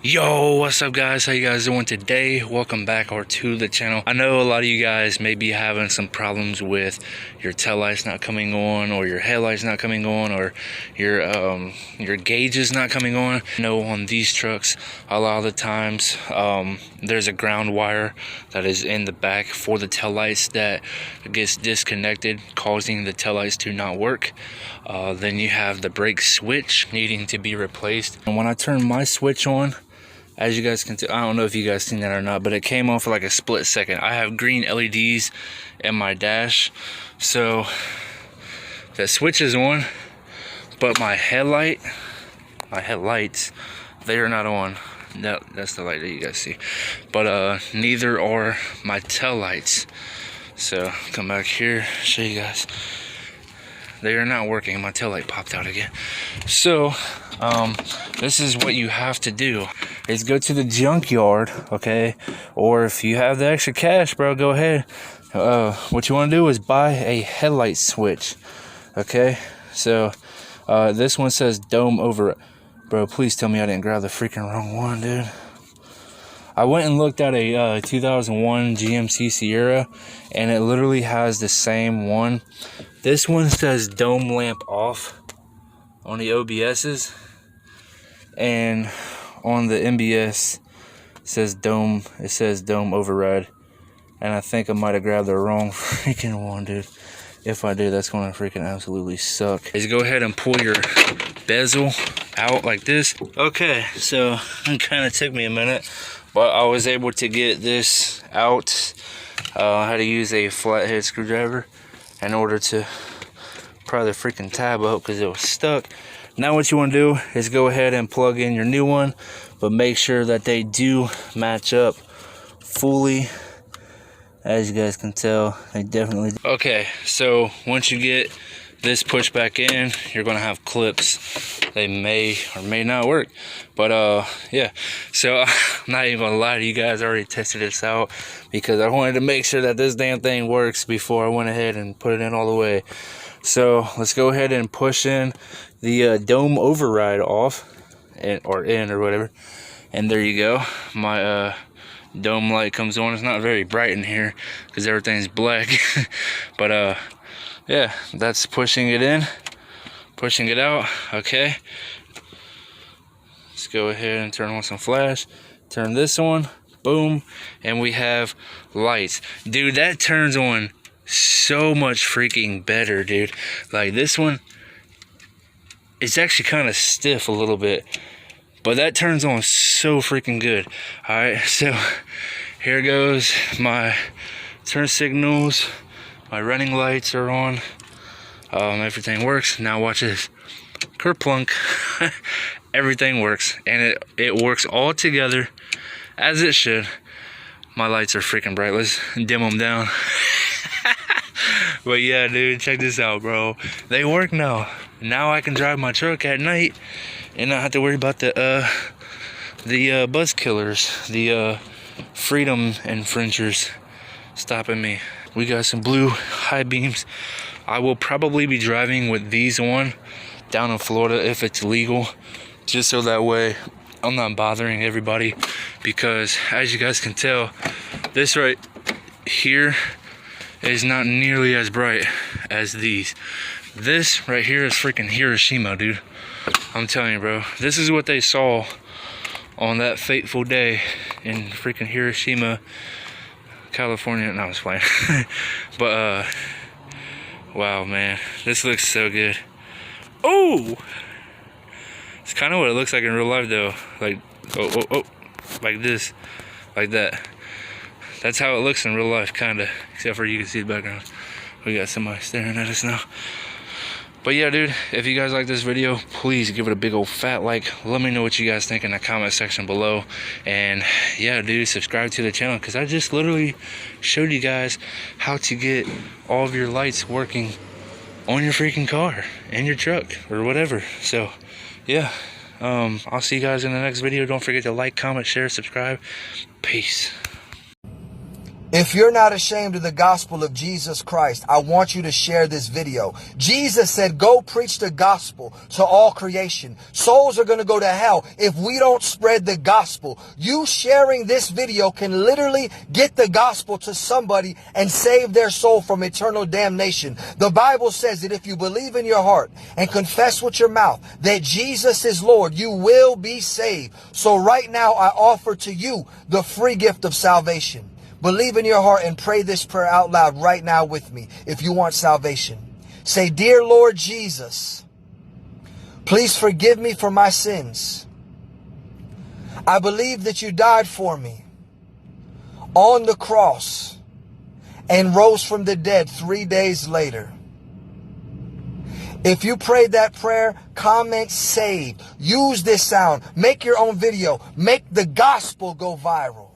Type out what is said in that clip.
Yo, what's up guys? How you guys doing today? Welcome back to the channel. I know a lot of you guys may be having some problems with your taillights not coming on, or your headlights not coming on, or your gauges not coming on. I know on these trucks a lot of the times there's a ground wire that is in the back for the taillights that gets disconnected, causing the taillights to not work. Then you have the brake switch needing to be replaced. And when I turn my switch on, as you guys can tell, I don't know if you guys seen that or not, but it came on for like a split second. I have green LEDs in my dash, so the switch is on, but my headlights, they are not on. That's the light that you guys see, but neither are my tail lights. So come back here, show you guys. They are not working. My tail light popped out again. So this is what you have to do, is go to the junkyard, okay? Or if you have the extra cash, bro, go ahead. What you want to do is buy a headlight switch, okay? So this one says dome over. Bro, please tell me I didn't grab the freaking wrong one, dude. I went and looked at a 2001 GMC Sierra, and it literally has the same one. This one says dome lamp off on the OBS's, and on the MBS it says dome override. And I think I might have grabbed the wrong freaking one, dude. If I did, that's gonna freaking absolutely suck. Is go ahead and pull your bezel out like this. Okay, so it kind of took me a minute, but I was able to get this out. I had to use a flathead screwdriver in order to pry the freaking tab up because it was stuck. Now what you want to do is go ahead and plug in your new one, but make sure that they do match up fully. As you guys can tell, they definitely do. Okay, so once you get this pushed back in, you're gonna have clips. They may or may not work, but yeah. So I'm not even gonna lie to you guys, I already tested this out because I wanted to make sure that this damn thing works before I went ahead and put it in all the way. So let's go ahead and push in the dome override off, or in, or whatever. And there you go. My dome light comes on. It's not very bright in here because everything's black. But yeah, that's pushing it in, pushing it out. Okay, let's go ahead and turn on some flash. Turn this on, boom, and we have lights. Dude, that turns on so much freaking better, dude. Like this one, it's actually kind of stiff a little bit, but that turns on so freaking good. All right, so here goes my turn signals. My running lights are on. Everything works. Now watch this. Kerplunk. Everything works, and it works all together as it should. My lights are freaking bright. Let's dim them down. But yeah, dude, check this out, bro. They work now. Now I can drive my truck at night and not have to worry about the buzz killers, the freedom infringers stopping me. We got some blue high beams. I will probably be driving with these on down in Florida if it's legal, just so that way I'm not bothering everybody, because as you guys can tell, this right here is not nearly as bright as these. This right here is freaking Hiroshima, dude. I'm telling you, bro. This is what they saw on that fateful day in freaking Hiroshima, California. No, I was playing. But wow, man, this looks so good. Oh, it's kind of what it looks like in real life, though. Like oh, like this, like that. That's how it looks in real life, kind of, except for you can see the background. We got somebody staring at us now. But yeah, dude, if you guys like this video, please give it a big old fat like. Let me know what you guys think in the comment section below. And yeah, dude, subscribe to the channel, because I just literally showed you guys how to get all of your lights working on your freaking car, in your truck, or whatever. So yeah, I'll see you guys in the next video. Don't forget to like, comment, share, subscribe. Peace. If you're not ashamed of the gospel of Jesus Christ, I want you to share this video. Jesus said, go preach the gospel to all creation. Souls are going to go to hell if we don't spread the gospel. You sharing this video can literally get the gospel to somebody and save their soul from eternal damnation. The Bible says that if you believe in your heart and confess with your mouth that Jesus is Lord, you will be saved. So right now, I offer to you the free gift of salvation. Believe in your heart and pray this prayer out loud right now with me if you want salvation. Say, dear Lord Jesus, please forgive me for my sins. I believe that you died for me on the cross and rose from the dead 3 days later. If you prayed that prayer, comment saved. Use this sound. Make your own video. Make the gospel go viral.